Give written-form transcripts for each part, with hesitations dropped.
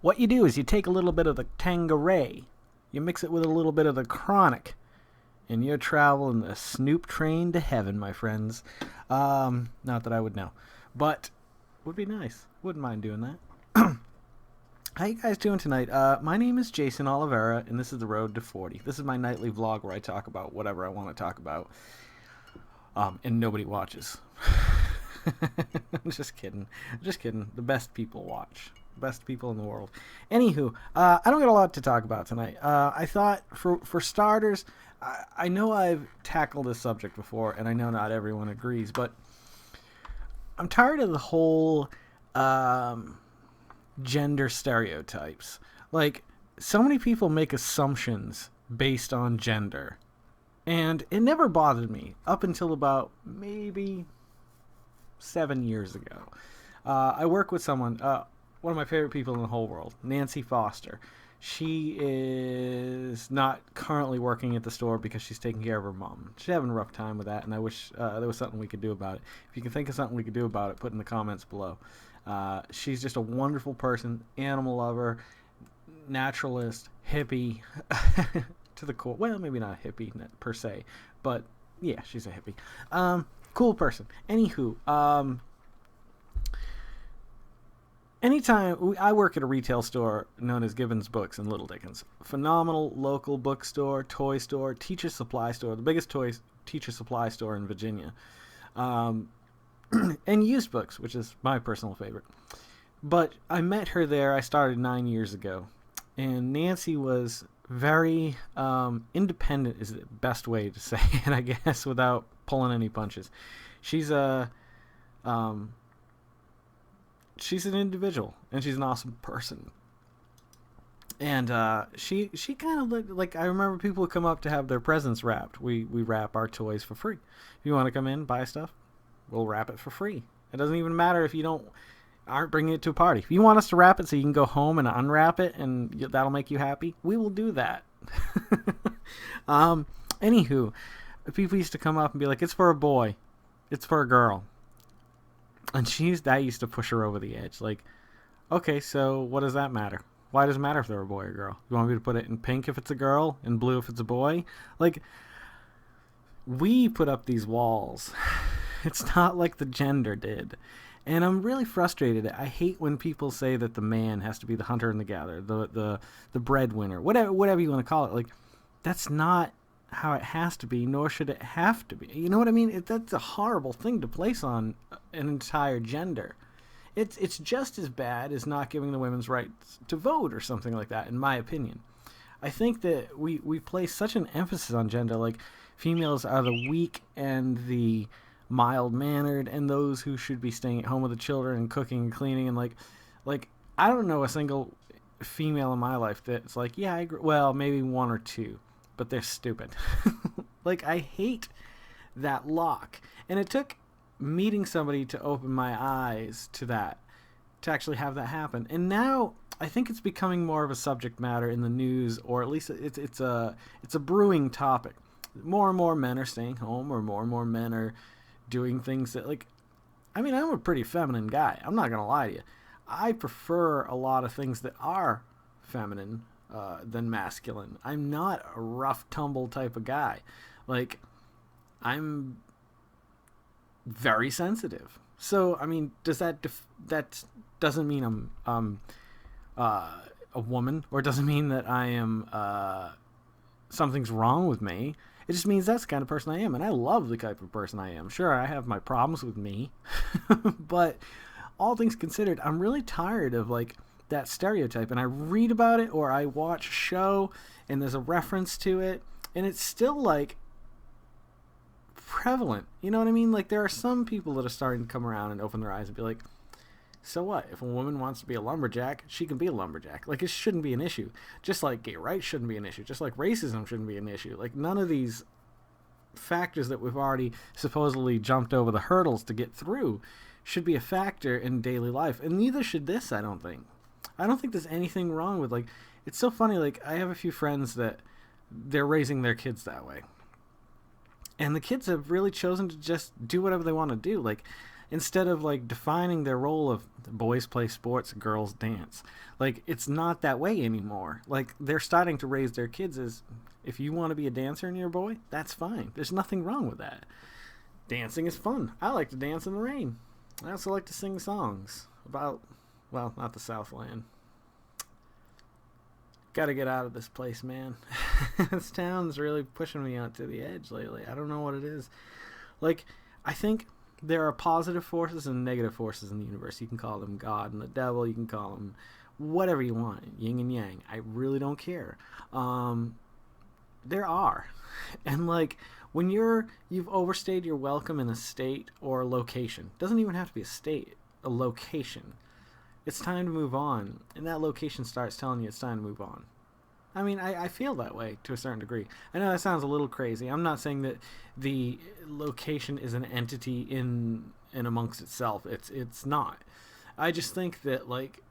What you do is you take a little bit of the Tanqueray, you mix it with a little bit of the Chronic, and you're traveling the Snoop train to heaven, my friends. Not that I would know, but would be nice. Wouldn't mind doing that. How you guys doing tonight? My name is Jason Oliveira, and this is The Road to 40. This is my nightly vlog where I talk about whatever I want to talk about, and nobody watches. I'm just kidding. I'm just kidding. The best people watch. Best people in the world. Anywho, I don't got a lot to talk about tonight. I thought, for starters, I know I've tackled this subject before, and I know not everyone agrees, but I'm tired of the whole gender stereotypes. Like, so many people make assumptions based on gender, and it never bothered me up until about maybe 7 years ago. I work with someone, one of my favorite people in the whole world, Nancy Foster. She is not currently working at the store because she's taking care of her mom. She's having a rough time with that, and I wish there was something we could do about it. If you can think of something we could do about it, put it in the comments below. She's just a wonderful person, animal lover, naturalist, hippie, to the core. Well, maybe not a hippie per se, but yeah, she's a hippie. Cool person. Anywho, anytime I work at a retail store known as Gibbons Books in Little Dickens, phenomenal local bookstore, toy store, teacher supply store, the biggest teacher supply store in Virginia, and used books, which is my personal favorite. But I met her there. I started 9 years ago, and Nancy was very independent is the best way to say it, I guess, without pulling any punches. She's she's an individual, and she's an awesome person. And she kind of looked like, I remember people would come up to have their presents wrapped. We wrap our toys for free. If you want to come in, buy stuff, we'll wrap it for free. It doesn't even matter if you aren't bringing it to a party. If you want us to wrap it so you can go home and unwrap it and that'll make you happy, we will do that. Anywho, people used to come up and be like, it's for a boy, it's for a girl. And that used to push her over the edge. Like, okay, so what does that matter? Why does it matter if they're a boy or girl? You want me to put it in pink if it's a girl, in blue if it's a boy? Like, we put up these walls. It's not like the gender did. And I'm really frustrated. I hate when people say that the man has to be the hunter and the gatherer, the breadwinner, whatever you want to call it. Like, that's not how it has to be, nor should it have to be. You know what I mean? That's a horrible thing to place on an entire gender. It's just as bad as not giving the women's rights to vote or something like that, in my opinion. I think that we place such an emphasis on gender, like females are the weak and the mild-mannered and those who should be staying at home with the children and cooking and cleaning, and like I don't know a single female in my life that's like, yeah, I agree. Well, maybe one or two, but they're stupid. Like, I hate that lock. And it took meeting somebody to open my eyes to that, to actually have that happen. And now I think it's becoming more of a subject matter in the news, or at least it's a brewing topic. More and more men are staying home, or more and more men are doing things that, like, I mean, I'm a pretty feminine guy. I'm not going to lie to you. I prefer a lot of things that are feminine than masculine. I'm not a rough tumble type of guy. Like, I'm very sensitive. So, I mean, that doesn't mean I'm a woman, or doesn't mean that I am something's wrong with me. It just means that's the kind of person I am, and I love the type of person I am. Sure, I have my problems with me, but all things considered, I'm really tired of, like, that stereotype. And I read about it, or I watch a show, and there's a reference to it, and it's still, like, prevalent. You know what I mean? Like, there are some people that are starting to come around and open their eyes and be like, so what? If a woman wants to be a lumberjack, she can be a lumberjack. Like, it shouldn't be an issue. Just like gay rights shouldn't be an issue. Just like racism shouldn't be an issue. Like, none of these factors that we've already supposedly jumped over the hurdles to get through should be a factor in daily life. And neither should this, I don't think. I don't think there's anything wrong with, like, it's so funny. Like, I have a few friends that they're raising their kids that way. And the kids have really chosen to just do whatever they want to do. Like, instead of like defining their role of boys play sports, girls dance. Like, it's not that way anymore. Like, they're starting to raise their kids as, if you want to be a dancer and you're a boy, that's fine. There's nothing wrong with that. Dancing is fun. I like to dance in the rain. I also like to sing songs about, well, not the Southland. Gotta get out of this place, man. This town's really pushing me out to the edge lately. I don't know what it is. Like, I think there are positive forces and negative forces in the universe. You can call them God and the devil. You can call them whatever you want, yin and yang. I really don't care. There are. And, like, when you've overstayed your welcome in a state or a location, doesn't even have to be a state, a location, it's time to move on. And that location starts telling you it's time to move on. I mean, I feel that way to a certain degree. I know that sounds a little crazy. I'm not saying that the location is an entity in amongst itself. It's not. I just think that, like,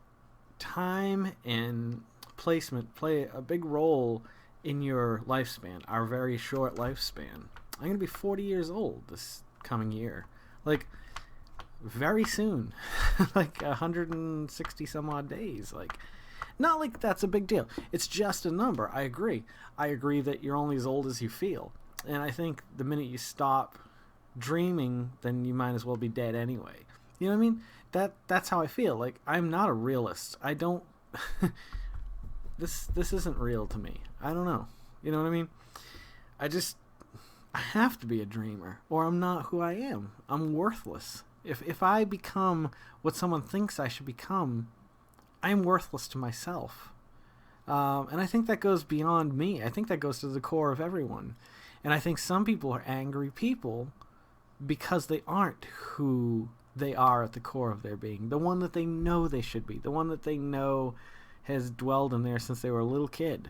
time and placement play a big role in your lifespan, our very short lifespan. I'm going to be 40 years old this coming year. Like, very soon. Like 160 some odd days. Like, not like that's a big deal. It's just a number. I agree. I agree that you're only as old as you feel. And I think the minute you stop dreaming, then you might as well be dead anyway. You know what I mean? That's how I feel. Like, I'm not a realist. I don't this isn't real to me. I don't know. You know what I mean? I have to be a dreamer, or I'm not who I am. I'm worthless. If I become what someone thinks I should become, I'm worthless to myself. And I think that goes beyond me. I think that goes to the core of everyone. And I think some people are angry people because they aren't who they are at the core of their being. The one that they know they should be. The one that they know has dwelled in there since they were a little kid.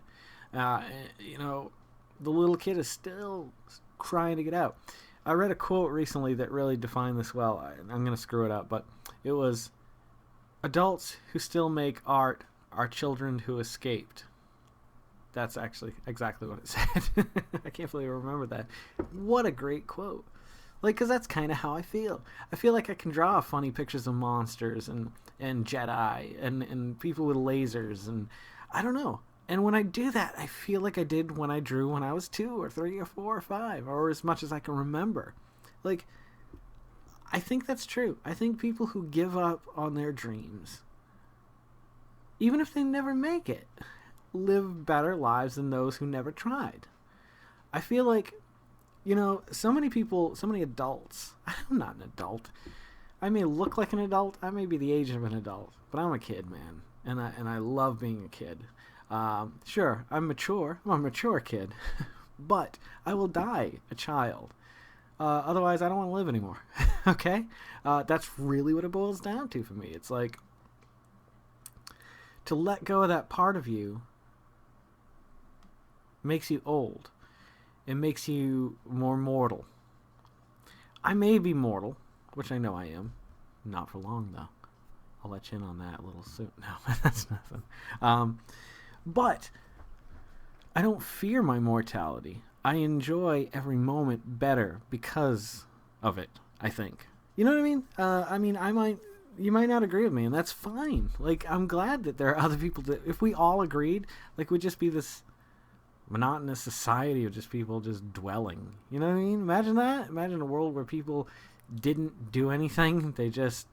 You know, the little kid is still crying to get out. I read a quote recently that really defined this well. I'm going to screw it up, but it was, adults who still make art are children who escaped. That's actually exactly what it said. I can't believe I remembered that. What a great quote. Like, because that's kind of how I feel. I feel like I can draw funny pictures of monsters and Jedi and people with lasers, and I don't know. And when I do that, I feel like I did when I drew when I was 2 or 3 or 4 or 5, or as much as I can remember. Like, I think that's true. I think people who give up on their dreams, even if they never make it, live better lives than those who never tried. I feel like, you know, so many people, so many adults. I'm not an adult. I may look like an adult. I may be the age of an adult, but I'm a kid, man, and I love being a kid. Sure, I'm mature. I'm a mature kid, but I will die a child. Otherwise, I don't want to live anymore. Okay? That's really what it boils down to for me. It's like, to let go of that part of you makes you old. It makes you more mortal. I may be mortal, which I know I am. Not for long, though. I'll let you in on that a little soon. No, that's nothing. But I don't fear my mortality. I enjoy every moment better because of it, I think. You know what I mean? You might not agree with me, and that's fine. Like, I'm glad that there are other people that, if we all agreed, like, we'd just be this monotonous society of just people just dwelling. You know what I mean? Imagine that. Imagine a world where people didn't do anything. They just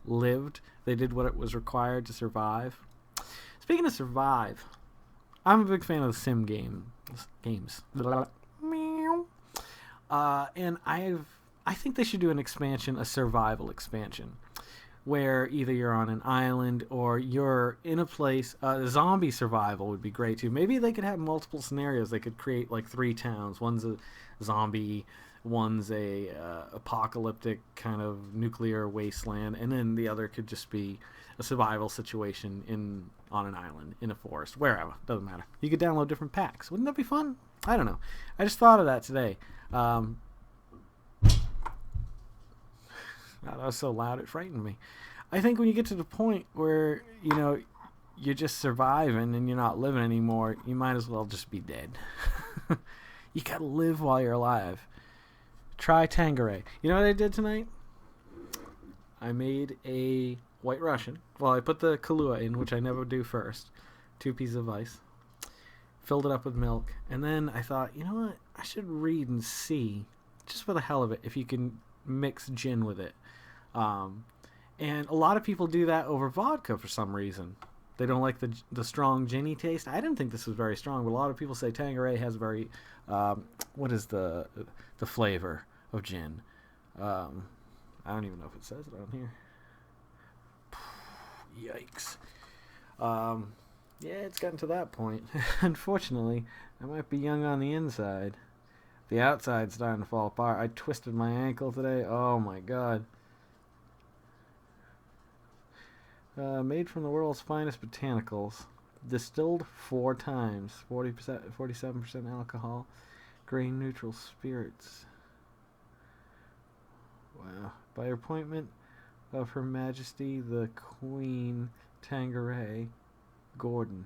lived. They did what it was required to survive. Speaking of survive, I'm a big fan of the sim games. And I think they should do an expansion, a survival expansion, where either you're on an island or you're in a place. Zombie survival would be great too. Maybe they could have multiple scenarios. They could create like 3 towns. One's a zombie, one's a apocalyptic kind of nuclear wasteland, and then the other could just be a survival situation on an island, in a forest, wherever. Doesn't matter. You could download different packs. Wouldn't that be fun? I don't know. I just thought of that today. God, that was so loud it frightened me. I think when you get to the point where, you know, you're just surviving and you're not living anymore, you might as well just be dead. You gotta live while you're alive. Try Tanqueray. You know what I did tonight? I made a White Russian. Well, I put the Kahlua in, which I never do first. 2 pieces of ice. Filled it up with milk. And then I thought, you know what? I should read and see, just for the hell of it, if you can mix gin with it. And a lot of people do that over vodka for some reason. They don't like the strong ginny taste. I didn't think this was very strong, but a lot of people say Tanqueray has very, what is the flavor of gin? I don't even know if it says it on here. Yikes. Yeah, it's gotten to that point. Unfortunately, I might be young on the inside. The outside's starting to fall apart. I twisted my ankle today. Oh my god. Made from the world's finest botanicals. Distilled 4 times. 47% alcohol. Grain neutral spirits. Wow. By appointment of Her Majesty the Queen Tanqueray Gordon.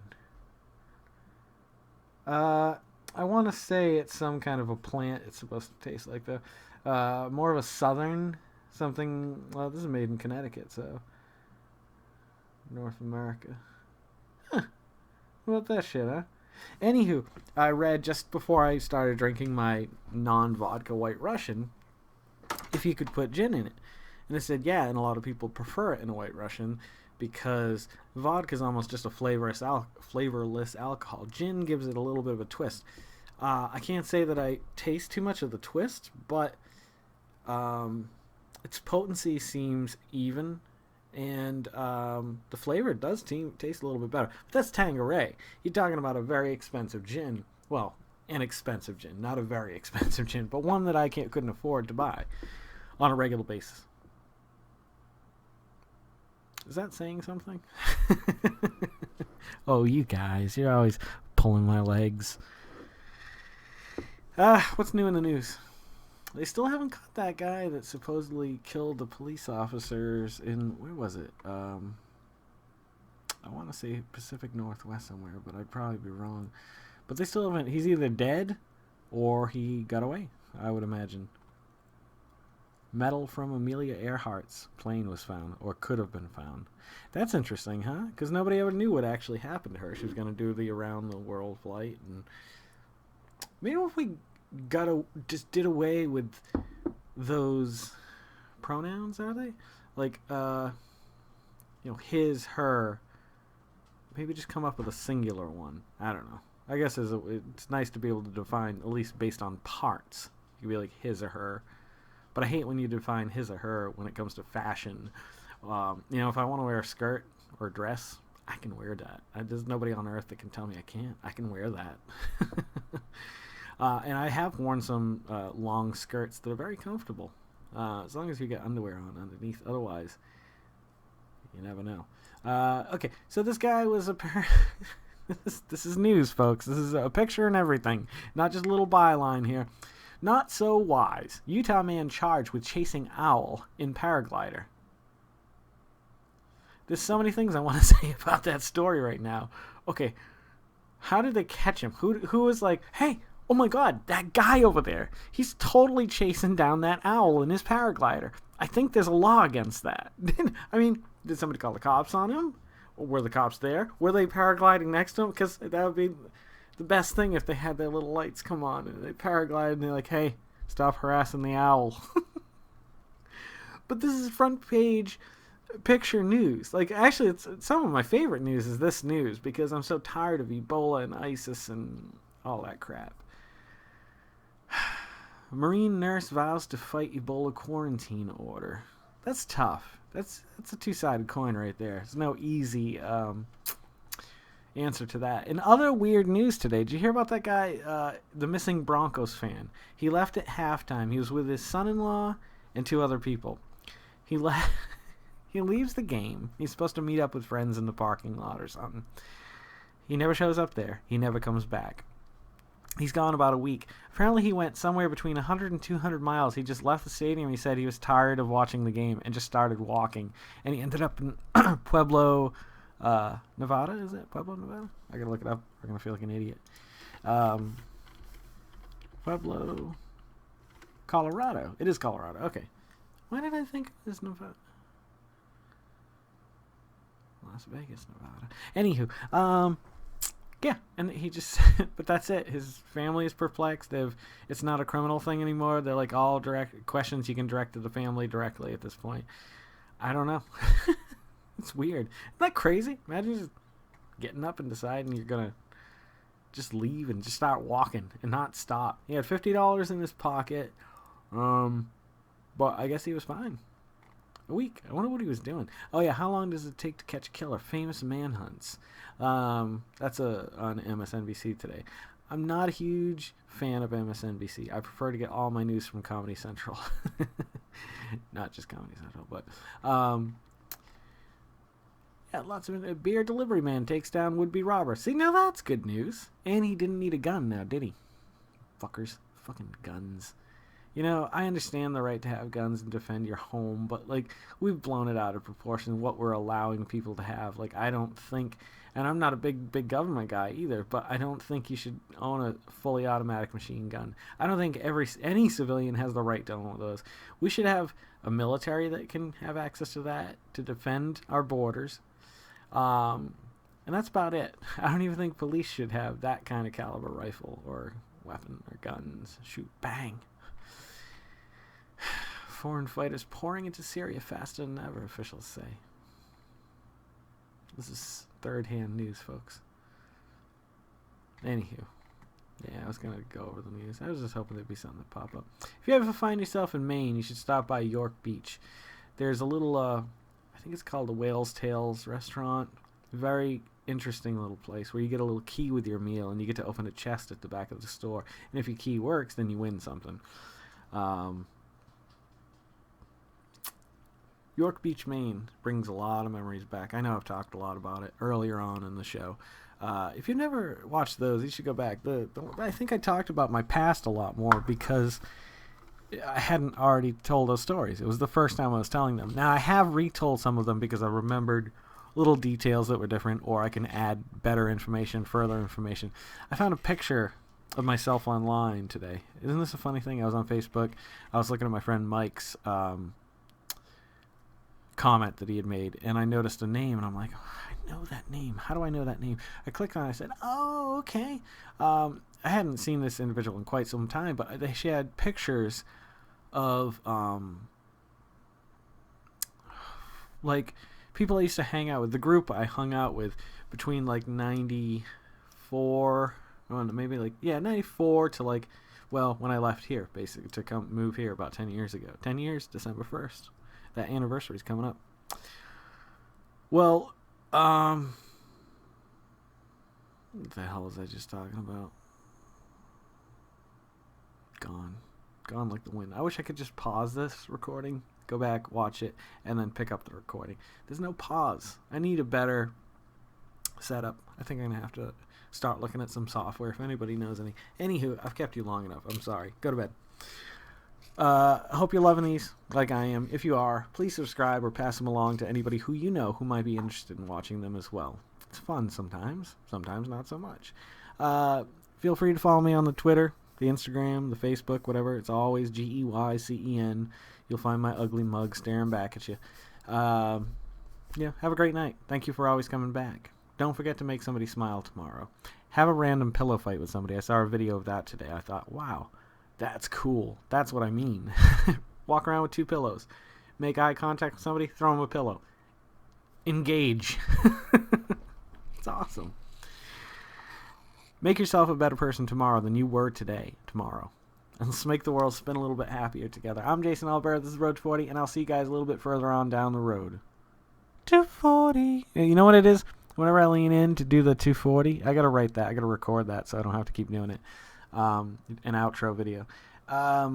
I want to say it's some kind of a plant. It's supposed to taste like the more of a southern something. Well, this is made in Connecticut, so North America. Huh. What about that shit, huh? Anywho, I read just before I started drinking my non-vodka White Russian if you could put gin in it. And it said, yeah, and a lot of people prefer it in a White Russian because vodka is almost just a flavorless alcohol. Gin gives it a little bit of a twist. I can't say that I taste too much of the twist, but its potency seems even. And the flavor does taste a little bit better. But that's Tanqueray. You're talking about a very expensive gin. Well, an expensive gin. Not a very expensive gin, but one that I couldn't afford to buy on a regular basis. Is that saying something? Oh, you guys. You're always pulling my legs. What's new in the news? They still haven't caught that guy that supposedly killed the police officers in, where was it? I want to say Pacific Northwest somewhere, but I'd probably be wrong. But they still haven't, he's either dead or he got away, I would imagine. Metal from Amelia Earhart's plane was found, or could have been found. That's interesting, huh? Because nobody ever knew what actually happened to her. She was going to do the around-the-world flight. And maybe if we just did away with those pronouns, are they? Like, his, her. Maybe just come up with a singular one. I don't know. I guess it's nice to be able to define, at least based on parts. You could be like his or her. But I hate when you define his or her when it comes to fashion. If I want to wear a skirt or a dress, I can wear that. There's nobody on earth that can tell me I can't. I can wear that. And I have worn some long skirts that are very comfortable. As long as you get underwear on underneath. Otherwise, you never know. Okay, so this guy was this is news, folks. This is a picture and everything. Not just a little byline here. Not so wise. Utah man charged with chasing owl in paraglider. There's so many things I want to say about that story right now. Okay, how did they catch him? Who was like, hey, oh my god, that guy over there. He's totally chasing down that owl in his paraglider. I think there's a law against that. Did somebody call the cops on him? Or were the cops there? Were they paragliding next to him? Because that would be the best thing if they had their little lights come on and they paraglide and they're like, hey, stop harassing the owl. But this is front page picture news. Like, actually, it's some of my favorite news is this news because I'm so tired of Ebola and ISIS and all that crap. Marine nurse vows to fight Ebola quarantine order. That's tough. That's a two-sided coin right there. There's no easy answer to that. In other weird news today, did you hear about that guy, the missing Broncos fan? He left at halftime. He was with his son-in-law and 2 other people. He leaves the game. He's supposed to meet up with friends in the parking lot or something. He never shows up there. He never comes back. He's gone about a week. Apparently he went somewhere between 100 and 200 miles. He just left the stadium. He said he was tired of watching the game and just started walking. And he ended up in Pueblo, Nevada, is it? Pueblo, Nevada? I gotta look it up. We're gonna feel like an idiot. Pueblo, Colorado. It is Colorado. Okay. Why did I think it was Nevada? Las Vegas, Nevada. Anywho, yeah, and he just, but that's it. His family is perplexed. It's not a criminal thing anymore. They're like all direct questions you can direct to the family directly at this point. I don't know. It's weird. Isn't that crazy? Imagine just getting up and deciding you're gonna just leave and just start walking and not stop. He had $50 in his pocket, but I guess he was fine. A week. I wonder what he was doing. Oh yeah, how long does it take to catch a killer? Famous manhunts. That's on MSNBC today. I'm not a huge fan of MSNBC. I prefer to get all my news from Comedy Central. Not just Comedy Central, but yeah, lots of a beer delivery man takes down would-be robber. See, now that's good news. And he didn't need a gun now, did he? Fuckers. Fucking guns. You know, I understand the right to have guns and defend your home, but, like, we've blown it out of proportion what we're allowing people to have. Like, I don't think, and I'm not a big government guy either, but I don't think you should own a fully automatic machine gun. I don't think any civilian has the right to own one of those. We should have a military that can have access to that to defend our borders. And that's about it. I don't even think police should have that kind of caliber rifle or weapon or guns. Shoot, bang. Foreign fighters pouring into Syria faster than ever, officials say. This is third-hand news, folks. Anywho. Yeah, I was going to go over the news. I was just hoping there'd be something to pop up. If you ever find yourself in Maine, you should stop by York Beach. There's a little, I think it's called the Whale's Tales restaurant. Very interesting little place where you get a little key with your meal and you get to open a chest at the back of the store. And if your key works, then you win something. York Beach, Maine brings a lot of memories back. I know I've talked a lot about it earlier on in the show. If you've never watched those, you should go back. I think I talked about my past a lot more because I hadn't already told those stories. It was the first time I was telling them. Now, I have retold some of them because I remembered little details that were different, or I can add better information, further information. I found a picture of myself online today. Isn't this a funny thing? I was on Facebook. I was looking at my friend Mike's comment that he had made, and I noticed a name, and I'm like, oh, I know that name. How do I know that name? I clicked on it. I said, oh, okay. I hadn't seen this individual in quite some time, but she had pictures of like people I used to hang out with, the group I hung out with between like 94, maybe like, 94 to like, well, when I left here, basically, to come move here about 10 years ago. 10 years, December 1st. That anniversary's coming up. Well, what the hell was I just talking about? Gone like the wind. I wish I could just pause this recording, go back, watch it, and then pick up the recording. There's no pause. I need a better setup. I think I'm going to have to start looking at some software if anybody knows any. Anywho, I've kept you long enough. I'm sorry. Go to bed. I hope you're loving these like I am. If you are, please subscribe or pass them along to anybody who you know who might be interested in watching them as well. It's fun sometimes not so much. Feel free to follow me on the Twitter, the Instagram, the Facebook, whatever. It's always GEYCEN. You'll find my ugly mug staring back at you. Have a great night. Thank you for always coming back. Don't forget to make somebody smile tomorrow. Have a random pillow fight with somebody. I saw a video of that today. I thought, wow. That's cool. That's what I mean. Walk around with 2 pillows. Make eye contact with somebody, throw them a pillow. Engage. It's awesome. Make yourself a better person tomorrow than you were tomorrow. And let's make the world spin a little bit happier together. I'm Jason Albert. This is Road 40, and I'll see you guys a little bit further on down the road. 240. You know what it is? Whenever I lean in to do the 240, I got to write that. I got to record that so I don't have to keep doing it. An outro video. I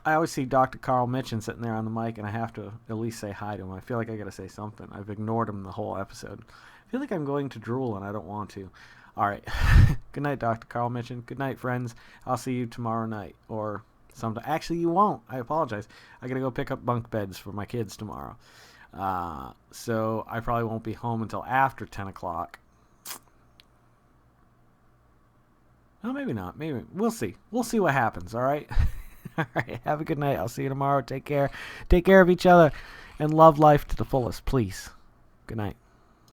always see Dr. Carl Mitchin sitting there on the mic, and I have to at least say hi to him. I feel like I gotta say something. I've ignored him the whole episode. I feel like I'm going to drool, and I don't want to. Alright. Good night, Dr. Carl Mitchin. Good night, friends. I'll see you tomorrow night. Or sometime. Actually, you won't. I apologize. I gotta go pick up bunk beds for my kids tomorrow. So I probably won't be home until after 10 o'clock. Well, maybe not. Maybe. We'll see. We'll see what happens, all right? All right. Have a good night. I'll see you tomorrow. Take care. Take care of each other. And love life to the fullest, please. Good night.